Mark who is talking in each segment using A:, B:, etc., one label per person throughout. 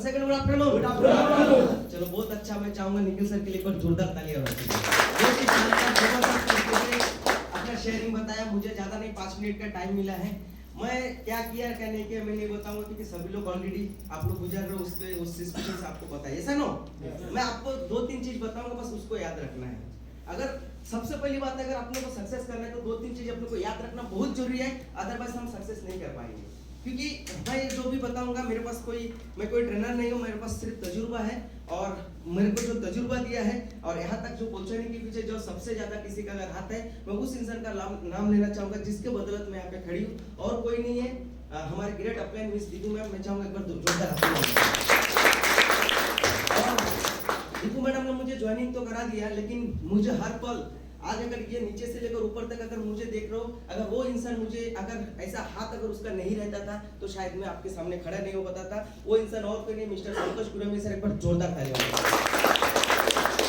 A: Second good afternoon. चलो बहुत अच्छा, मैं चाहूंगा निखिल सर के लिए एक बार जोरदार तालियां अपना शेयरिंग बताया, मुझे ज्यादा नहीं 5 मिनट का टाइम मिला है। मैं क्या किया कहने के मैं नहीं बताऊंगा क्योंकि सभी लोग ऑलरेडी आप लोग गुजर रहे हो उस सिचुएशन से आपको पता है, ऐसा नो। मैं आपको 2-3 चीज बताऊंगा, बस उसको याद रखना है। अगर सबसे पहली बात है, अगर अपने को सक्सेस करना है तो 2-3 चीज अपने को याद रखना बहुत जरूरी है, अदरवाइज हम सक्सेस नहीं कर पाएंगे। क्योंकि मैं जो भी बताऊंगा, मेरे पास मैं कोई ट्रेनर नहीं हूँ, मेरे पास सिर्फ तजुर्बा है और मेरे को जो तजुर्बा दिया है और यहाँ तक जो पहुंचाने के पीछे जो सबसे ज्यादा किसी का अगर हाथ है, मैं उस इंसान का नाम लेना चाहूंगा जिसके बदौलत मैं यहाँ पे खड़ी हूँ, और कोई नहीं है, हमारे great upline miss Deepu ma'am. मैं चाहूंगा एक बार जोरदार दीपू मैडम ने मुझे ज्वाइनिंग तो करा दिया, लेकिन मुझे हर पल आज अगर ये नीचे से लेकर ऊपर तक अगर मुझे देख रहे हो, अगर वो इंसान मुझे अगर ऐसा हाथ अगर उसका नहीं रहता था तो शायद मैं आपके सामने खड़ा नहीं हो पाता था। वो इंसान और कोई नहीं, मिस्टर संतोष गुरमी सर, एक बार जोरदार तालियां।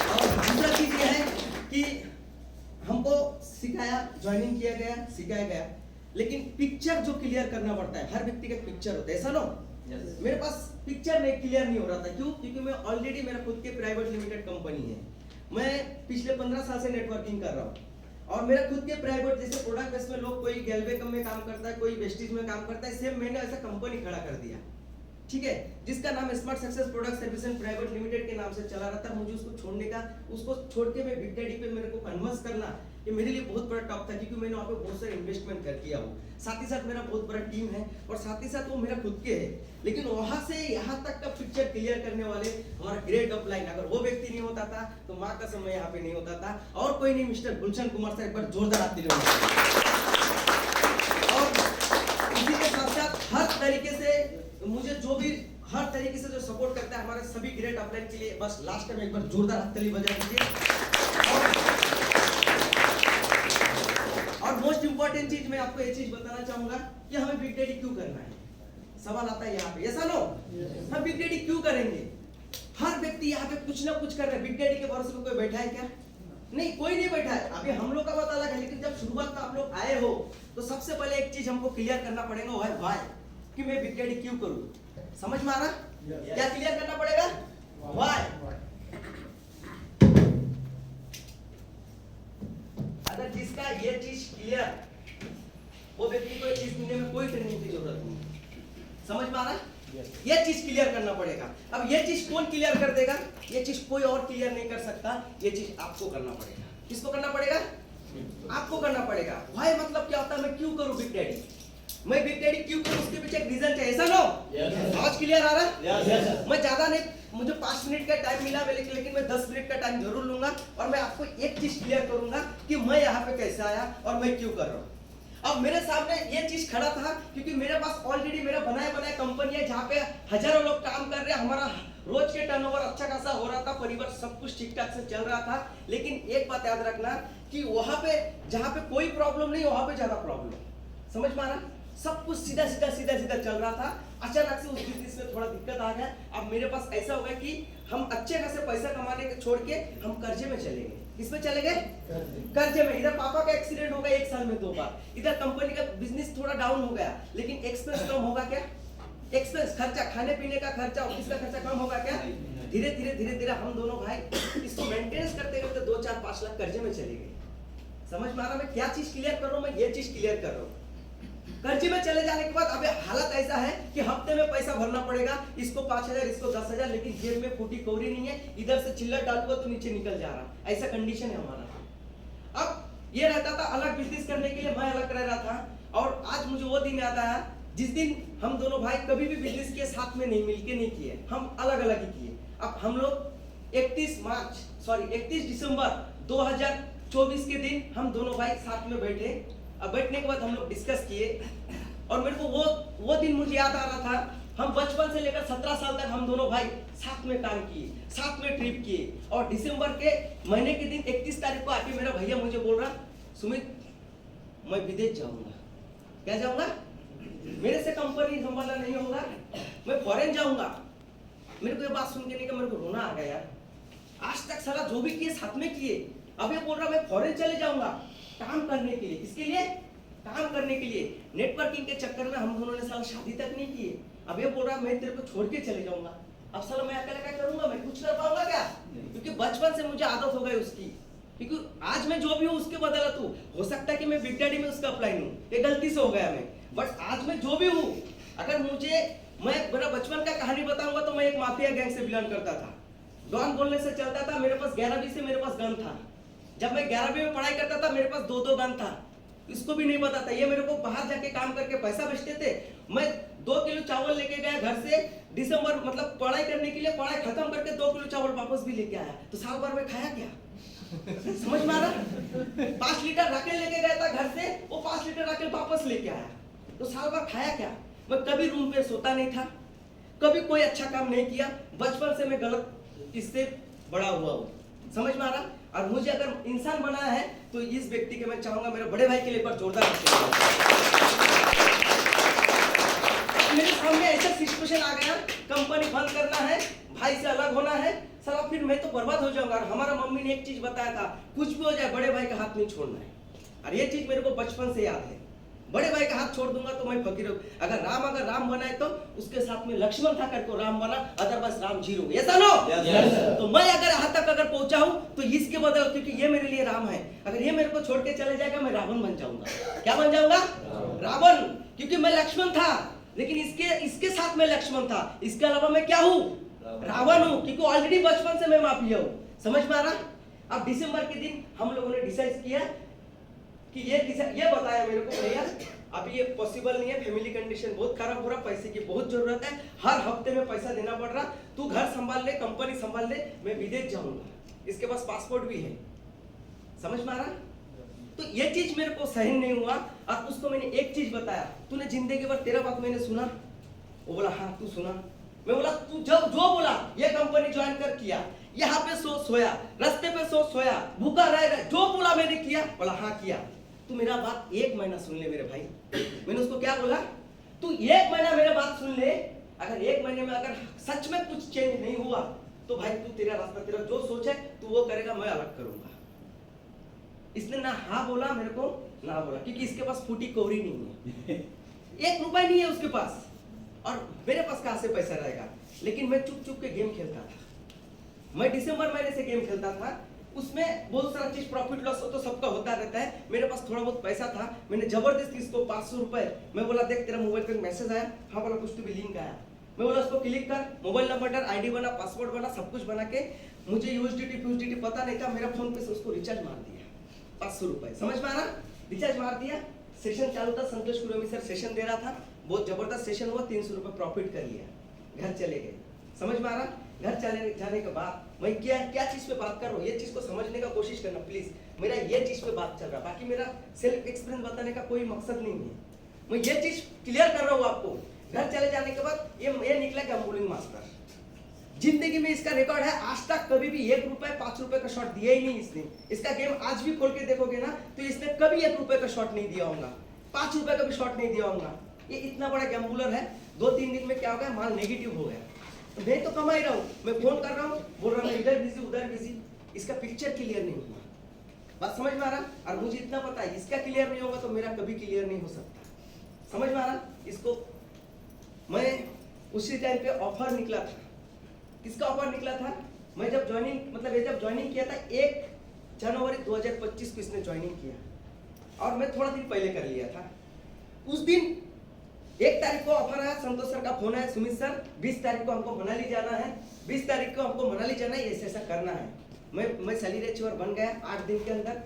A: और दूसरा चीज ये है कि हमको सिखाया, ज्वाइनिंग किया गया, सिखाया गया, लेकिन पिक्चर जो क्लियर करना पड़ता है, हर व्यक्ति का पिक्चर होता है, ऐसा नो। मेरे पास पिक्चर नहीं क्लियर नहीं हो रहा था। क्यों? क्योंकि मैं ऑलरेडी मेरा खुद के प्राइवेट लिमिटेड कंपनी है, मैं पिछले 15 साल से नेटवर्किंग कर रहा हूँ और मेरा खुद के प्राइवेट जैसे प्रोडक्ट बेस में लोग कोई गैल्वेकम में काम करता है, कोई वेस्टेज में काम करता है, सेम मैंने ऐसा कंपनी खड़ा कर दिया, ठीक है, जिसका नाम smart success product service and private limited के नाम से चला रहा था। मुझे उसको छोड़ने का, उसको छोड़ के मैं बिग डैडी पे मेरे को कन्वर्स करना, ये मेरे लिए बहुत बड़ा टॉप था, क्योंकि मैंने वहाँ पे बहुत सारे इन्वेस्टमेंट कर किया हूँ, साथ ही साथ मेरा बहुत बड़ा टीम है और साथ ही साथ वो मेरा खुद के है। लेकिन वहां से यहाँ तक का पिक्चर क्लियर करने वाले हमारा ग्रेट अपलाइन, अगर वो व्यक्ति नहीं होता था तो माँ का समय यहाँ पे नहीं होता था, और कोई नहीं, मिस्टर गुलशन कुमार सर, एक बार जोरदार आपके लिए। और इसी के साथ साथ हर तरीके से मुझे जो भी हर तरीके से जो सपोर्ट करता है हमारे सभी ग्रेट अपलाइन के लिए, बस लास्ट टाइम एक बार जोरदार ताली बजा दीजिए। और मोस्ट इंपॉर्टेंट चीज मैं आपको ये चीज बताना चाहूंगा कि हमें बिग डैडी क्यों करना है। सवाल आता है यहाँ पे, ऐसा नो, हम बिग डैडी क्यों करेंगे? हर व्यक्ति यहाँ पे कुछ ना कुछ कर रहा है। बिग डैडी के भरोसे पे कोई बैठा है क्या? नहीं, कोई नहीं बैठा है। अभी हम लोग का बात अलग है, लेकिन जब शुरुआत में आप लोग आए हो तो सबसे पहले एक चीज हमको क्लियर करना पड़ेगा, वो है व्हाई, कि मैं बिग डैडी क्यों करूं। समझ में आ रहा? क्या क्लियर करना पड़ेगा? व्हाई। अगर जिसका ये चीज क्लियर, वो व्यक्ति को ये चीज सुनने में कोई ट्रेनिंग की जरूरत नहीं। समझ में आ रहा? ये चीज क्लियर करना पड़ेगा। अब ये चीज कौन क्लियर कर देगा? ये चीज कोई और क्लियर नहीं कर सकता, ये चीज आपको करना पड़ेगा। किसको करना पड़ेगा? आपको करना पड़ेगा। व्हाई मतलब क्या होता है, मैं क्यों करूं बिग डैडी, मैं बिग डैडी क्यों करूं, उसके पीछे एक रीजन है, ऐसा नो। आज क्लियर आ रहा? मैं ज्यादा नहीं, मुझे 5 मिनट का टाइम मिला, लेकिन मैं 10 मिनट का टाइम जरूर लूंगा और मैं आपको एक चीज क्लियर करूंगा कि मैं यहाँ पे कैसे आया और मैं क्यों कर रहा हूँ। अब मेरे सामने ये चीज खड़ा था क्योंकि मेरे पास ऑलरेडी मेरा बनाया कंपनी है, जहाँ पे हजारों लोग काम कर रहे हैं, हमारा रोज के टर्नओवर अच्छा खासा हो रहा था, परिवार सब कुछ ठीक ठाक से चल रहा था। लेकिन एक बात याद रखना कि वहां पे जहाँ पे कोई प्रॉब्लम नहीं, वहां पे ज्यादा प्रॉब्लम। समझ में आ रहा? सब कुछ सीधा चल रहा था, अचानक से उस बिजनेस में थोड़ा दिक्कत आ गया। अब मेरे पास ऐसा हो गया कि हम अच्छे खासे पैसा कमाने के छोड़ के हम कर्जे में चले गए। किसमें चले गए? कर्जे में। इधर पापा का एक्सीडेंट हो गया 1 साल में 2 बार, इधर कंपनी का बिजनेस थोड़ा डाउन हो गया, लेकिन एक्सपेंस कम होगा क्या? एक्सपेंस, खर्चा, खाने पीने का खर्चा, ऑफिस का खर्चा कम होगा क्या? धीरे धीरे हम दोनों भाई इसको मेंटेनेंस करते करते 2-4-5 लाख कर्जे में चले गए। समझ में आ रहा? मैं क्या चीज क्लियर कर रहा हूँ, मैं ये चीज क्लियर कर रहा हूँ। कर्जे में चले जाने के बाद अबे हालत ऐसा है कि हफ्ते में पैसा भरना पड़ेगा, इसको 5,000, इसको 10,000, लेकिन जेब में फूटी कौड़ी नहीं है, इधर से चिल्लर डालूंगा तो नीचे निकल जा रहा, ऐसा कंडीशन है हमारा। अब ये रहता था अलग बिजनेस करने के लिए, मैं अलग रह रहा था, और आज मुझे वो दिन याद आया जिस दिन हम दोनों भाई कभी भी बिजनेस किए साथ में नहीं, मिलके नहीं किए, हम अलग अलग ही किए। अब हम लोग 31 दिसंबर 2024 के दिन हम दोनों भाई साथ में बैठे। अब बैठने के बाद हम लोग डिस्कस किए और मेरे को वो दिन मुझे याद आ रहा था, हम बचपन से लेकर 17 साल तक हम दोनों भाई साथ में काम किए, साथ में ट्रिप किए, और दिसंबर के महीने के दिन 31 तारीख को आके मेरा भैया मुझे बोल रहा, सुमित मैं विदेश जाऊंगा। क्या जाऊंगा? मेरे से कंपनी संभालना नहीं होगा, मैं फॉरेन जाऊंगा। मेरे को ये बात सुन के नहीं, मेरे को रोना आ गया यार। आज तक साला जो भी किए साथ में किए, अब ये बोल रहा मैं फॉरेन चले जाऊंगा काम करने के लिए। किसके लिए? काम करने के लिए। नेटवर्किंग के चक्कर में हम दोनों ने साला शादी तक नहीं की। अब ये बोल रहा मैं तेरे को छोड़ के चले जाऊंगा। अब साला मैं अकेला क्या करूंगा, मैं कुछ कर पाऊंगा क्या? क्योंकि बचपन से मुझे आदत हो गई उसकी, क्योंकि आज मैं जो भी हूँ उसके बदौलत हूँ। हो सकता है कि मैं बिग डैडी में उसका अप्लाई हूँ, ये गलती से हो गया मैं, बट आज मैं जो भी हूँ, अगर मुझे, मैं मेरा बचपन का कहानी बताऊंगा तो मैं एक माफिया गैंग से बिलोंग करता था। डॉन बोलने से चलता था। मेरे पास 11वीं से मेरे पास गन था। जब मैं 11वीं में पढ़ाई करता था मेरे पास 2-2 गन था। इसको भी नहीं पता था। ये मेरे को बाहर जाके काम करके पैसा बेचते थे। मैं 2 किलो चावल लेके गया घर से दिसंबर, मतलब पढ़ाई करने के लिए, पढ़ाई खत्म करके 2 किलो चावल वापस भी लेके आया। तो साल भर में खाया क्या? समझ में आ रहा? 5 लीटर राकेल लेके गया था घर से, वो 5 लीटर राकेल वापस लेके आया। तो साल भर खाया क्या? मैं कभी रूम पे सोता नहीं था, कभी कोई अच्छा काम नहीं किया। बचपन से मैं गलत इससे बड़ा हुआ हूँ। समझ में आ रहा? और मुझे अगर इंसान बनाया है तो इस व्यक्ति के मैं चाहूंगा मेरे बड़े भाई के लिए पर जोरदार मेरे सामने ऐसा सिचुएशन आ गया, कंपनी बंद करना है, भाई से अलग होना है, साला फिर मैं तो बर्बाद हो जाऊंगा। और हमारा मम्मी ने एक चीज बताया था, कुछ भी हो जाए बड़े भाई का हाथ नहीं छोड़ना है। और ये चीज मेरे को बचपन से याद है। बड़े भाई का हाथ छोड़ दूंगा तो मैं फकीर हूं। अगर राम बनाए तो उसके साथ में लक्ष्मण था करके राम बना, अदरवाइज राम जीरो। ऐसा नो? तो मैं अगर यहाँ तक अगर पहुंचा हूं तो इसके बदल, क्योंकि ये मेरे लिए राम है। अगर ये मेरे को छोड़ के चले जाएगा मैं रावण बन जाऊंगा। क्या बन जाऊंगा? रावण। क्योंकि मैं लक्ष्मण था, लेकिन इसके साथ में लक्ष्मण था, इसके अलावा मैं क्या हूँ? रावण हूँ। क्योंकि ऑलरेडी बचपन से मैं माफिया हूँ। समझ में आ रहा? अब दिसंबर के दिन हम लोगों ने डिसाइड किया कि ये बताया मेरे को, भैया अभी ये पॉसिबल नहीं है, फैमिली कंडीशन बहुत खराब हो रहा, पैसे की बहुत जरूरत है, हर हफ्ते में पैसा देना पड़ रहा, तू घर संभाल ले, कंपनी संभाल ले, मैं विदेश जाऊंगा। इसके पास पासपोर्ट भी है। समझ में आ रहा? तो ये चीज मेरे को सहन नहीं हुआ। और उसको मैंने एक चीज बताया, तूने जिंदगी भर तेरा बात मैंने सुना? वो बोला हाँ तू सुना। मैं बोला तू जब जो बोला ये कंपनी ज्वाइन कर किया, यहाँ पे सोया, रास्ते पे सोया, भूखा रह, जो बोला मैंने किया? बोला हाँ किया। तू मेरा बात 1 महीना सुन ले मेरे भाई। मैंने उसको क्या बोला? तू 1 महीना मेरे बात सुन ले। अगर 1 महीने में अगर सच में कुछ चेंज नहीं हुआ तो भाई तू तेरा रास्ता, तेरा जो सोच है तू वो करेगा, मैं अलग करूंगा। इसने ना हाँ बोला मेरे को, ना बोला, क्योंकि इसके पास फूटी कौड़ी नहीं है, 1 रुपया नहीं है उसके पास, और मेरे पास कहां से पैसा रहेगा। लेकिन मैं चुप चुप के गेम खेलता था। मैं दिसंबर महीने से गेम खेलता था, उसमें बहुत सारा चीज प्रॉफिट लॉस तो सबका होता रहता है। मेरे पास थोड़ा बहुत पैसा था, मैंने जबरदस्ती इसको 500 रुपए, मैं बोला देख तेरा मोबाइल पे मैसेज आया, हाँ बोला कुछ तो भी लिंक आया, मैं बोला उसको क्लिक कर, मोबाइल नंबर डाल, आईडी बना, पासवर्ड बना, सब कुछ बना के, मुझे यूएसडीटी पता नहीं था, मेरा फोन पे से उसको रिचार्ज मार दिया 500 रुपए। समझ में आ रहा? रिचार्ज मार दिया। सेशन चालू था, संतोष कुरमी सर सेशन दे रहा था, बहुत जबरदस्त सेशन हुआ, 300 रुपए प्रॉफिट कर लिया, घर चले गए। समझ में आ रहा? घर चले जाने के बाद मैं क्या चीज पे बात कर रहा हूँ, ये चीज को समझने का कोशिश करना प्लीज। मेरा ये चीज पे बात चल रहा, बाकी मेरा सेल्फ एक्सपीरियंस बताने का कोई मकसद नहीं है, मैं ये चीज क्लियर कर रहा हूँ आपको। घर चले जाने के बाद ये निकला गैम्बलिंग मास्टर। जिंदगी में इसका रिकॉर्ड है, आज तक कभी भी 1 रुपए 5 रुपए का शॉट दिया ही नहीं इसने। इसका गेम आज भी खोल के देखोगे ना तो इसने कभी 1 रुपए का शॉट नहीं दिया होगा, 5 रुपए का भी शॉट नहीं दिया होगा। ये इतना बड़ा गैम्बुलर है। 2-3 दिन में क्या हो गया, माल नेगेटिव हो गया। तो मैं तो कमा ही रहा हूँ, मैं फोन कर रहा हूँ, बोल रहा हूँ इधर बिजी उधर बिजी, इसका पिक्चर क्लियर नहीं हुआ। बात समझ में आ रहा? और मुझे इतना पता है इसका क्लियर नहीं होगा तो मेरा कभी क्लियर नहीं हो सकता। समझ में आ रहा? इसको मैं उसी टाइम पे ऑफर निकला था। किसका ऑफर निकला था? मैं जब ज्वाइनिंग, मतलब ये जब ज्वाइनिंग किया था 1 जनवरी 2025 को इसने ज्वाइनिंग किया, और मैं थोड़ा दिन पहले कर लिया था। उस दिन 1 तारीख को ऑफर आया, संतोष सर का फोन आया, सुमित सर 20 तारीख को हमको मनाली जाना है, 20 तारीख को हमको मनाली जाना है, ऐसा करना है। मैं सैलरी अचीवर बन गया 8 दिन के अंदर,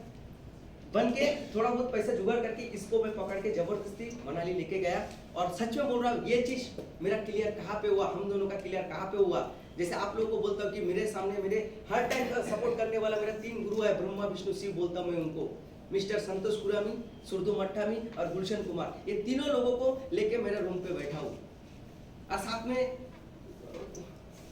A: बन के थोड़ा बहुत पैसा जुगाड़ करके इसको मैं पकड़ के जबरदस्ती मनाली लेके गया। और सच में बोल रहा हूँ, ये चीज मेरा क्लियर कहाँ पे हुआ, हम दोनों का क्लियर कहाँ पे हुआ। जैसे आप लोगों को बोलता हूँ कि मेरे सामने मेरे हर टाइम सपोर्ट करने वाला मेरा 3 गुरु है, ब्रह्मा विष्णु शिव बोलता मैं उनको, मिस्टर संतोष कुरामी, सुरदू मट्ठामी और गुलशन कुमार। ये तीनों लोगों को लेके मेरे रूम पे बैठा हूँ, और साथ में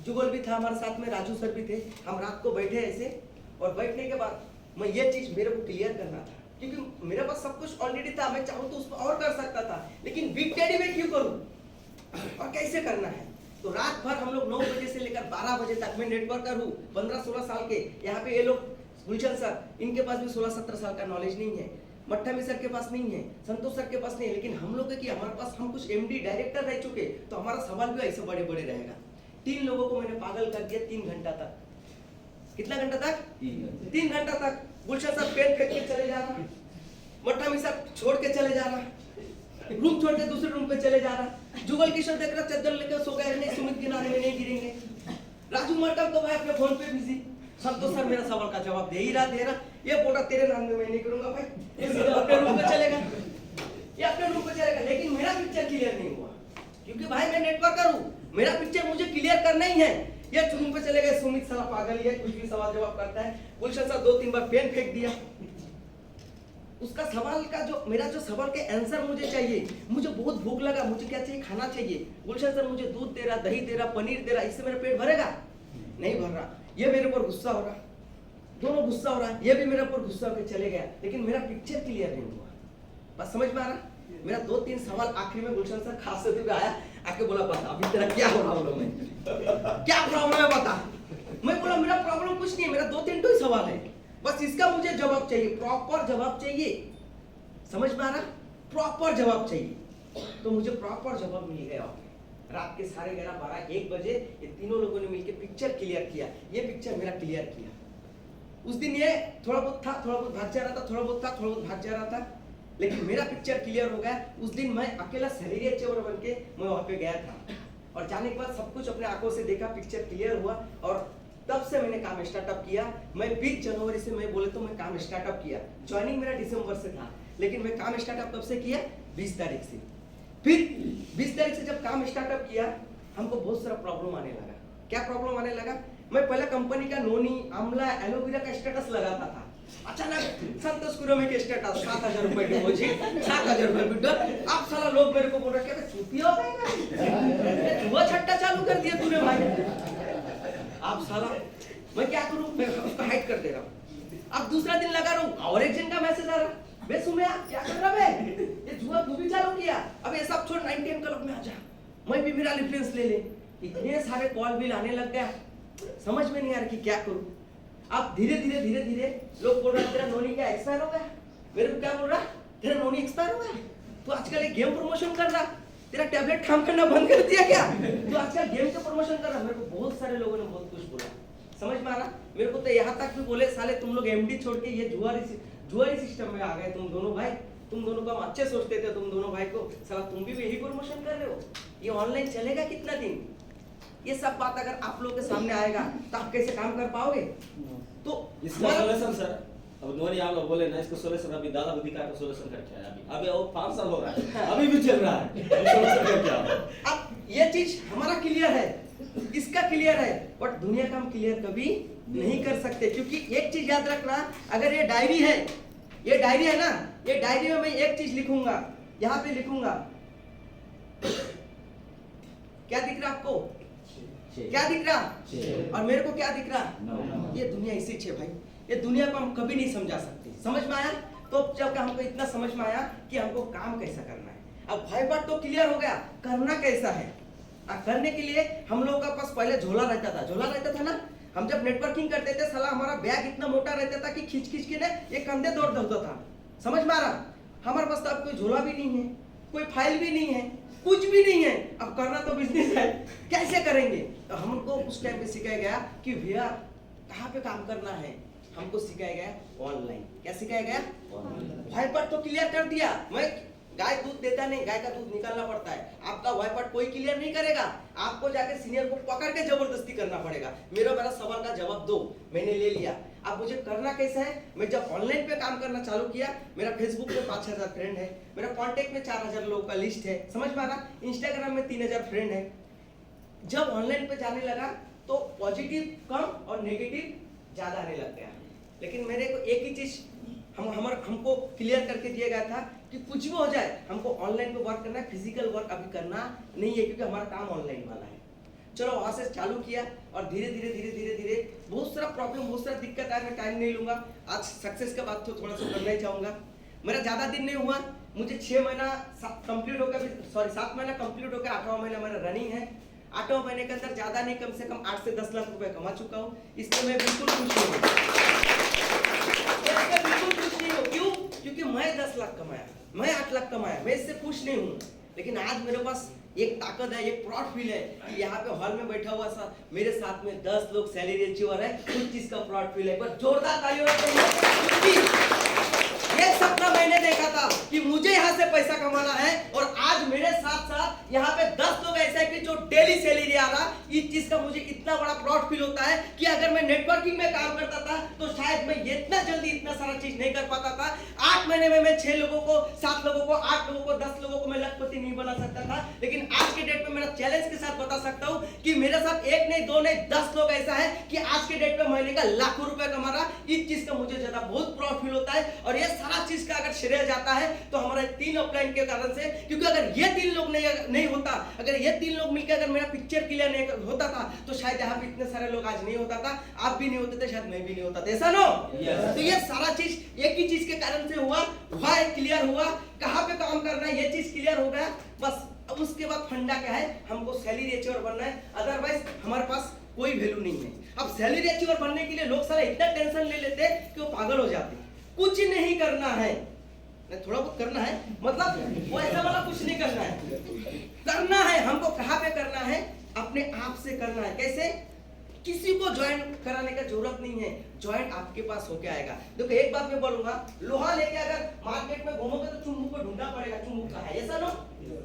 A: जुगल भी था, हमारे साथ में राजू सर भी थे। हम रात को बैठे ऐसे, और बैठने के बाद मैं ये चीज मेरे को क्लियर करना था, क्योंकि मेरे पास सब कुछ ऑलरेडी था, मैं चाहूँ तो उसमें और कर सकता था, लेकिन बिग डैडी में क्यों करूँ और कैसे करना है। तो रात भर हम लोग 9 बजे से लेकर 12 बजे तक, मैं नेटवर्कर हूँ, 15-16 साल के। यहाँ पे ये लोग गुलशन सर, इनके पास भी 16-17 साल का नॉलेज नहीं है, मट्ठामी सर के पास नहीं है, संतोष सर के पास नहीं है, लेकिन हम लोग की हमारे पास, हम कुछ एमडी डायरेक्टर रह चुके, तो हमारा सवाल भी ऐसे बड़े बड़े रहेगा। 3 लोगों को मैंने पागल कर दिया 3 घंटा तक। कितना घंटा तक? 3 घंटा तक। गुलशन साहब पेन फेंक के चले जाना, मट्टा मिसा छोड़ के चले जाना, रूम छोड़ के दूसरे रूम पे चले जाना। जुगल किशोर देख रहा चादर लेकर सो गए, नहीं सुमित किनारे में नहीं गिरेंगे। राजू मर्डम तो भाई अपने फोन पे बिजी। संतोष सर मेरा सवाल का जवाब दे ही रहा, ये पोटा तेरे नाम में मैं नहीं करूंगा भाई, ये सीधा अपने रूम पे चलेगा, ये अपने रूम पे चलेगा। लेकिन मेरा पिक्चर क्लियर नहीं हुआ, क्योंकि भाई मैं नेटवर्कर हूँ, मेरा पिक्चर मुझे क्लियर करना ही है। ये रूम पे चले गए, सुमित साला पागल ही है, कुछ भी सवाल जवाब करता है। गुलशन साहब 2-3 बार पेन फेंक दिया। उसका सवाल का जो मेरा जो सवाल के आंसर मुझे चाहिए, मुझे बहुत भूख लगा, मुझे क्या चाहिए? खाना चाहिए। गुलशन सर मुझे दूध दे रहा, दही दे रहा, पनीर दे रहा, इससे मेरा पेट भरेगा? नहीं भर रहा। ये मेरे ऊपर गुस्सा हो रहा, दोनों गुस्सा हो रहा है। ये भी मेरे ऊपर गुस्सा होकर चले गया, लेकिन मेरा पिक्चर क्लियर नहीं हुआ। बस समझ में आ रहा? मेरा 2-3 सवाल आखिरी में गुलशन सर खास से भी आया, आके बोला बता अभी तेरा क्या प्रॉब्लम है, क्या प्रॉब्लम है बता। मैं बोला मेरा प्रॉब्लम कुछ नहीं है, मेरा 2-3 तो ही सवाल है, बस इसका मुझे जवाब चाहिए, प्रॉपर जवाब चाहिए। समझ में आ रहा? प्रॉपर जवाब चाहिए। तो मुझे प्रॉपर जवाब मिल गया। रात के 11:30, 12, 1 बजे ये तीनों लोगों ने मिलकर पिक्चर क्लियर किया। ये पिक्चर मेरा क्लियर किया। उस दिन ये थोड़ा बहुत था, थोड़ा बहुत भाग जा रहा था, थोड़ा बहुत था, थोड़ा बहुत भाग जा रहा था, लेकिन मेरा पिक्चर क्लियर हो गया। उस दिन मैं अकेला शरीर चोर बन के मैं वहां पे गया था, और जाने के बाद सब कुछ अपने आंखों से देखा, पिक्चर क्लियर हुआ, और तब से मैंने काम स्टार्टअप किया। मैं 20 जनवरी से मैं बोले तो मैं काम स्टार्टअप किया। ज्वाइनिंग मेरा दिसंबर से था, लेकिन मैं काम स्टार्टअप कब से किया? 20 तारीख से। फिर 20 तारीख से जब काम स्टार्टअप किया, हमको बहुत सारा प्रॉब्लम आने लगा। क्या प्रॉब्लम आने लगा? मैं पहले कंपनी का नोनी, आंवला, एलोवेरा का स्टेटस लगाता था। अचानक संतोष कुरमे के स्टेटस 7000 रुपए डिपॉजिट, 7000 रुपए विड्रॉल। अब साला लोग मेरे को बोल रहे हैं चुपी हो गए, वो छट्टा चालू कर दिया तूने भाई। आप साला मैं क्या करूं? मैं उसको हाइड कर दे रहा हूं। अब दूसरा दिन लगा रहा हूं, और एक जन का मैसेज आ रहा, बे सुमिया क्या कर रहा है? ये जुआ तू भी चालू किया? अब ये सब छोड़ 9 क्लब में आ जा, मैं भी मेरा रेफरेंस ले ले। इतने सारे कॉल बिल आने लग गया, समझ में नहीं आ रहा कि क्या करूं। अब धीरे धीरे लोग बोल रहे हैं तेरा नोनी क्या एक्सपायर हो गया? मेरे को क्या बोल रहा? तेरा नोनी एक्सपायर हो गया? तू आजकल एक गेम प्रमोशन कर रहा, तेरा टैबलेट काम करना बंद कर दिया क्या? तू आजकल गेम के प्रमोशन कर रहा। मेरे को बहुत सारे लोगों ने बहुत कुछ बोला, समझ में आ रहा? मेरे को तो यहाँ तक भी बोले साले तुम लोग एमडी छोड़ के ये जुआरी सिस्टम में आ गए तुम दोनों भाई। तुम दोनों को हम अच्छे सोचते थे, तुम दोनों भाई को साला तुम भी यही प्रमोशन कर रहे हो। ये ऑनलाइन चलेगा कितना दिन? ये सब बात अगर आप लोगों के सामने आएगा तो आप कैसे काम कर पाओगे? तो
B: इसका सोल्यूशन सर, अब नोनी आप लोग बोले ना, इसको सोल्यूशन अभी दादा बुद्धि का सोल्यूशन करके आया। अभी वो 5 साल हो रहा है, अभी भी चल रहा है। सोल्यूशन करके आओ।
A: अब ये चीज हमारा क्लियर है, इसका क्लियर है, बट दुनिया का हम क्लियर कभी नहीं कर सकते। क्योंकि एक चीज याद रखना, अगर ये डायरी है, ये डायरी है ना, ये डायरी में मैं एक चीज लिखूंगा, यहाँ पे लिखूंगा, क्या दिख रहा आपको? क्या दिख रहा? और मेरे को क्या दिख रहा? ये दुनिया इसी है भाई, ये दुनिया को हम कभी नहीं समझा सकते। समझ में आया? तो जब हमको इतना समझ में आया कि हमको काम कैसा करना है, अब भाई बात तो क्लियर हो गया, करना कैसा है। करने के लिए हम लोगों का पास पहले झोला रहता था ना। हम जब नेटवर्किंग करते थे, साला हमारा बैग इतना मोटा रहता था कि खींच के ना ये कंधे दौड़ होता था। समझ में आ रहा? हमारे पास तो अब कोई झोला भी नहीं है, कोई फाइल भी नहीं है, कुछ भी नहीं है। अब करना तो बिजनेस है, कैसे करेंगे? तो हमको उस टाइम पे सिखाया गया कि भैया कहाँ पे काम करना है। हमको सिखाया गया ऑनलाइन। क्या सिखाया गया? ऑनलाइन। व्हाइट पार्ट तो क्लियर कर दिया। मैं गाय दूध देता नहीं, गाय का दूध निकालना पड़ता है। आपका व्हाइट पार्ट कोई क्लियर नहीं करेगा, आपको जाके सीनियर को पकड़ के जबरदस्ती करना पड़ेगा। मेरा सवाल का जवाब दो, मैंने ले लिया। अब मुझे करना कैसा है? मैं जब ऑनलाइन पे काम करना चालू किया, मेरा फेसबुक पे 5000 फ्रेंड है, मेरा कांटेक्ट में 4000 लोगों का लिस्ट है। समझ में आ रहा? इंस्टाग्राम में 3000 फ्रेंड है। जब ऑनलाइन पे जाने लगा तो पॉजिटिव कम और नेगेटिव ज्यादा आने लग गया। लेकिन मेरे को एक ही चीज हमको क्लियर करके दिया गया था कि कुछ भी हो जाए, हमको ऑनलाइन पे वर्क करना है, फिजिकल वर्क अभी करना नहीं है, क्योंकि हमारा काम ऑनलाइन वाला है। चलो वहां से चालू किया, और धीरे धीरे बहुत सारा प्रॉब्लम, बहुत सारा दिक्कत आया। मैं टाइम नहीं लूंगा, आज सक्सेस का बात तो थोड़ा सा करना ही चाहूंगा। मेरा ज्यादा दिन नहीं हुआ, मुझे 6 महीना कंप्लीट होकर, 7 महीना कंप्लीट होकर 8वां महीना मेरा रनिंग है। 8वां महीने के अंदर ज्यादा नहीं, कम से कम 8 से 10 लाख रुपए कमा चुका हूँ। इसलिए मैं बिल्कुल खुश नहीं हूँ, बिल्कुल खुश नहीं हूँ। क्यों? क्योंकि मैं 10 लाख कमाया, मैं 8 लाख कमाया, मैं इससे खुश नहीं हूँ। लेकिन आज मेरे पास एक ताकत है, एक प्राउड फील है कि यहाँ पे हॉल में बैठा हुआ सा मेरे साथ में 10 लोग सैलरी अचीवर है, उस चीज का प्राउड फील है। पर जोरदार तालियों ये सपना मैंने देखा था कि मुझे यहाँ से पैसा कमाना है, और आज मेरे साथ साथ यहाँ पे 10 लोग ऐसे हैं कि जो डेली सैलरी आ रहा। इस चीज का मुझे इतना बड़ा प्राउड फील होता है कि अगर मैं नेटवर्किंग में काम करता था तो शायद मैं इतना जल्दी इतना सारा चीज नहीं कर पाता था। 8 महीने में मैं 6 लोगों को, 7 लोगों को, 8 लोगों को, 10 लोगों को मैं लखपति नहीं बना सकता था, लेकिन आज के डेट में मेरा चैलेंज के साथ बता सकता हूँ कि मेरे साथ एक नहीं, दो नहीं, 10 लोग ऐसा है कि आज के डेट में महीने का लाखों रुपए कमा रहा। इस चीज का मुझे ज्यादा बहुत प्राउड फील होता है, और ये सारा चीज का अगर श्रेय जाता है तो हमारे 3 अपलाइन के कारण से, क्योंकि अगर ये 3 लोग नहीं होता, अगर ये 3 लोग मिलकर अगर मेरा पिक्चर क्लियर नहीं होता था तो शायद यहाँ पे इतने सारे लोग आज नहीं होता था, आप भी नहीं होते थे, शायद मैं भी नहीं होता था, ऐसा नो? तो ये सारा चीज एक ही चीज के कारण से हुआ, क्लियर हुआ, कहाँ पे काम करना है ये चीज क्लियर हो गया बस। अब उसके बाद फंडा क्या है, हमको सैलरी अचीवर बनना है, अदरवाइज हमारे पास कोई वैल्यू नहीं है। अब सैलरी अचीवर बनने के लिए लोग सारा इतना टेंशन ले लेते हैं कि वो पागल हो जाते हैं। कुछ नहीं करना है, थोड़ा बहुत करना है, मतलब वो ऐसा वाला कुछ नहीं करना है, करना है हमको। कहाँ पे करना है? अपने आप से करना है। कैसे? किसी को ज्वाइन कराने का जरूरत नहीं है, ज्वाइन आपके पास होके आएगा। देखो एक बात मैं बोलूंगा, लोहा लेके अगर मार्केट में घूमोगे तो चुम्बुक को ढूंढना पड़ेगा, चुम्बुक का है, ऐसा नो?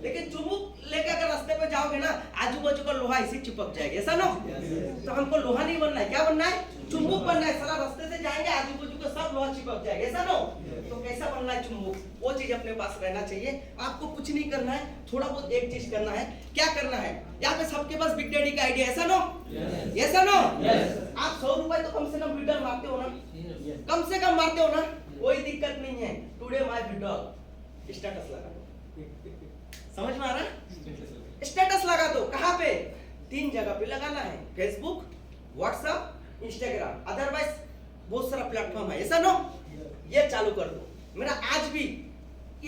A: लेकिन चुम्बुक लेके अगर रास्ते पे जाओगे ना, आजू बाजू का लोहा इसी चिपक जाएगा, ऐसा नो? तो हमको लोहा नहीं बनना है, क्या बनना है? चुम्बुक बनना है। सारा रास्ते से जाएंगे, आजू बाजू का सब लोहा चिपक जाएगा, ऐसा नो? तो कैसा बनना है? चुम्बुक। वो चीज अपने पास रहना चाहिए। आपको कुछ नहीं करना है, थोड़ा बहुत एक चीज करना है। क्या करना है? यहाँ पे सबके पास बिग डैडी का आइडिया, ऐसा नो? ऐसा नो? आप 100 रुपए तो कम से कम विड्रॉल मारते हो ना, कम से कम मारते हो ना, कोई दिक्कत नहीं है। टुडे माय विड्रॉल स्टेटस लगा दो, समझ में आ रहा है? स्टेटस लगा दो। कहाँ पे? 3 जगह पे लगाना है, फेसबुक, व्हाट्सएप, इंस्टाग्राम, अदरवाइज बहुत सारा प्लेटफॉर्म है, ऐसा नो? ये चालू कर दो। मेरा आज भी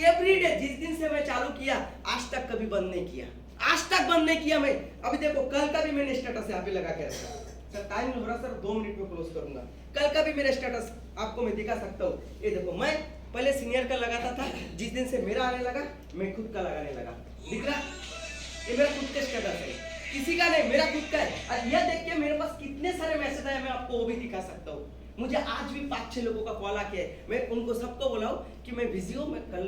A: एवरीडे, जिस दिन से मैं चालू किया आज तक कभी बंद नहीं किया, आज तक बंद नहीं किया मैं। अभी देखो कल का भी मैंने स्टेटस यहाँ पे लगा के रखा। सर टाइम हो रहा सर, 2 मिनट में क्लोज करूंगा। कल का भी मेरा स्टेटस आपको मैं दिखा सकता हूँ। ये देखो, मैं पहले सीनियर का लगाता था, जिस दिन से मेरा आने लगा मैं खुद का लगाने लगा। दिख रहा? ये मेरा खुद का स्टेटस है, किसी का नहीं, मेरा खुद का है। और यह देख के मेरे पास कितने सारे मैसेज आए, मैं आपको वो भी दिखा सकता हूँ। मुझे आज भी 5-6 लोगों का कॉल आके है, मैं उनको सबको बोला हूँ कि मैं बिजी हूँ, मैं कल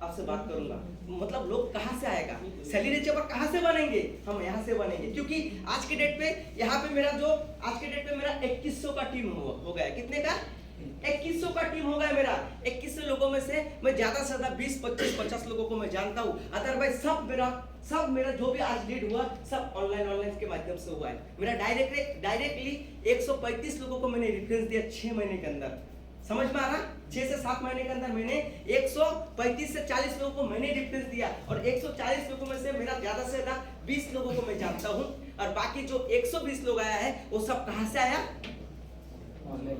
A: आपसे बात करूंगा। मतलब लोग कहाँ से आएगा, सैलरी अचीवर कहाँ से बनेंगे? हम यहाँ से बनेंगे, क्योंकि आज के डेट पे यहाँ पे मेरा 2100 का टीम हो गया। कितने का? 2100 का टीम हो गया मेरा। 2100 लोगों में से मैं ज्यादा से ज्यादा 20, 25, 50 लोगों को मैं जानता हूँ। अदरवाइज सब मेरा जो भी आज लीड हुआ सब ऑनलाइन के माध्यम से हुआ है। मेरा डायरेक्टली 135 लोगों को मैंने रेफरेंस दिया 6 महीने के अंदर। समझ में आ रहा? 6 से 7 महीने के अंदर मैंने 135 से 40 लोगों को मैंने रेफरेंस दिया, और 140 लोगों में से मेरा ज्यादा से ज्यादा 20 लोगों को मैं जानता हूँ, और बाकी जो 120 लोग आया है वो सब कहाँ से आया?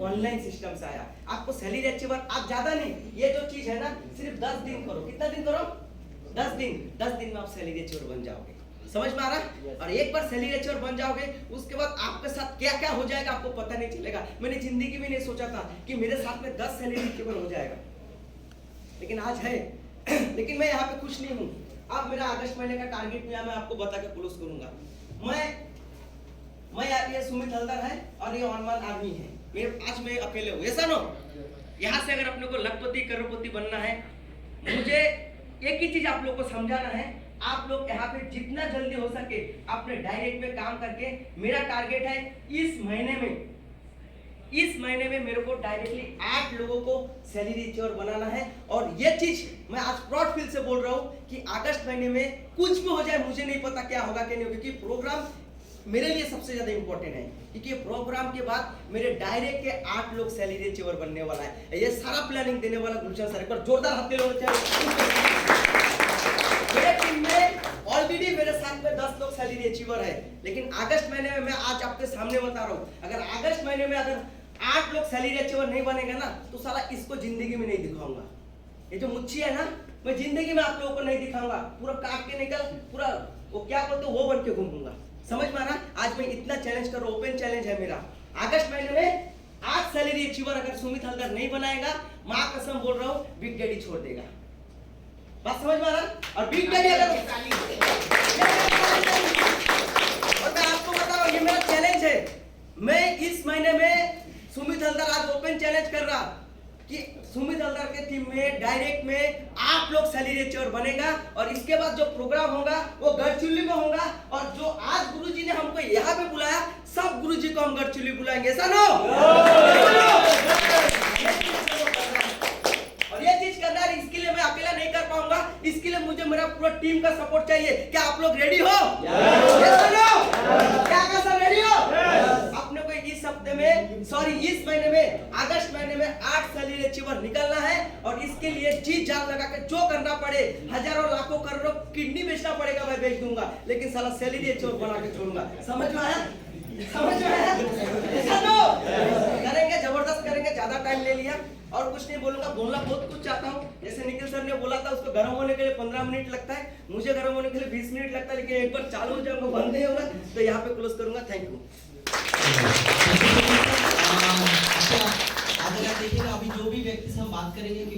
A: ऑनलाइन सिस्टम से आया। आपको सैलरी अचीवर आप ज्यादा नहीं, ये जो चीज है ना, सिर्फ 10 दिन करो। कितना दिन करो? 10 दिन में आप सैलरी अचीवर बन जाओगे। समझ में आ रहा? और एक बार सैलरी अचीवर बन जाओगे, उसके बाद आपके साथ क्या क्या हो जाएगा आपको पता नहीं चलेगा। मैंने जिंदगी में नहीं सोचा था कि मेरे साथ में 10 सैलरी अचीवर हो जाएगा, लेकिन आज है। लेकिन मैं यहाँ पे खुश नहीं हूँ। अब मेरा अगस्त महीने का टारगेट मैं आपको बता के क्लोज करूंगा। मैं ये सुमित हल्दर है और ये ऑनलाइन आर्मी है, मेरे 5 में अकेले हूँ, ऐसा नो? यहाँ से अगर अपने को लखपति करोड़पति बनना है, मुझे एक ही चीज आप लोग को समझाना है। आप लोग यहाँ पे जितना जल्दी हो सके अपने डायरेक्ट में काम करके, मेरा टारगेट है इस महीने में मेरे को डायरेक्टली 8 लोगों को सैलरी अचीवर बनाना है। और ये चीज मैं आज प्राउड फील से बोल रहा हूँ कि अगस्त महीने में कुछ भी हो जाए, मुझे नहीं पता क्या होगा क्या नहीं होगा, क्योंकि प्रोग्राम मेरे लिए सबसे ज्यादा इंपॉर्टेंट है, क्योंकि प्रोग्राम के बाद मेरे डायरेक्ट के 8 लोग सैलरी अचीवर बनने वाला है। ये सारा प्लानिंग देने वाला गुलशन सर, एक बार जोरदार हाथ तालियों से। मेरे टीम में ऑलरेडी मेरे साथ में 10 लोग सैलरी अचीवर है, लेकिन अगस्त महीने में मैं आज आपके सामने बता रहा हूँ, अगर अगस्त महीने में अगर 8 लोग सैलरी अचीवर नहीं बनेगा ना, तो साला इसको जिंदगी में नहीं दिखाऊंगा। ये जो मुच्छी है ना, मैं जिंदगी में आप लोगों को नहीं दिखाऊंगा। पूरा काट के निकल, पूरा वो क्या बोलते वो बन के घूमूंगा। समझ में आ रहा? आज मैं इतना चैलेंज कर रहा हूं, ओपन चैलेंज है मेरा। अगस्त महीने में 8 सैलरी अचीवर अगर सुमित हल्दर नहीं बनाएगा, मां कसम बोल रहा हूं, बिग डैडी छोड़ देगा। बात समझ में आ रहा है? और बीट पे भी अगर और मैं आपको बता रहा हूँ ये मेरा चैलेंज है। मैं इस महीने में सुमित हल्दर आज ओपन चैलेंज कर रहा कि सुमित हल्दर के टीम में डायरेक्ट में आप लोग सेलिब्रेटर बनेगा और इसके बाद जो प्रोग्राम होगा वो गढ़चिरौली में होगा और जो आज गुरुजी ने हमको यहाँ पे बुलाया सब गुरुजी को हम गढ़चिरौली बुलाएंगे, ऐसा नो? और ये चीज करना है, इसके लिए मैं अकेला नहीं कर पाऊंगा, इसके लिए मुझे मेरा पूरा टीम का सपोर्ट चाहिए। क्या आप लोग रेडी हो? क्या सर रेडी हो? अपने को इस हफ्ते में इस महीने में अगस्त महीने में 8 सैलरी अचीवर निकलना है और इसके लिए जी जान लगा के जो करना पड़े, हजारों लाखों करोड़ों किडनी बेचना पड़ेगा, मैं बेच दूंगा, लेकिन साला सैलरी अचीवर बना के छोड़ूंगा। समझ में आया? समझ में आया? करेंगे, जबरदस्त करेंगे, ज्यादा टाइम ले लिया और कुछ नहीं बोलूंगा, बोलना बहुत कुछ चाहता हूँ। जैसे निखिल सर ने बोला था उसको गर्म होने के लिए 15 मिनट लगता है, मुझे गर्म होने के लिए 20 मिनट लगता है, लेकिन एक बार चालू हो जाएगा बंद नहीं होगा, तो यहाँ पे क्लोज करूंगा। Thank you.
C: आज अगर देखिएगा अभी जो भी व्यक्ति से हम बात करेंगे, क्योंकि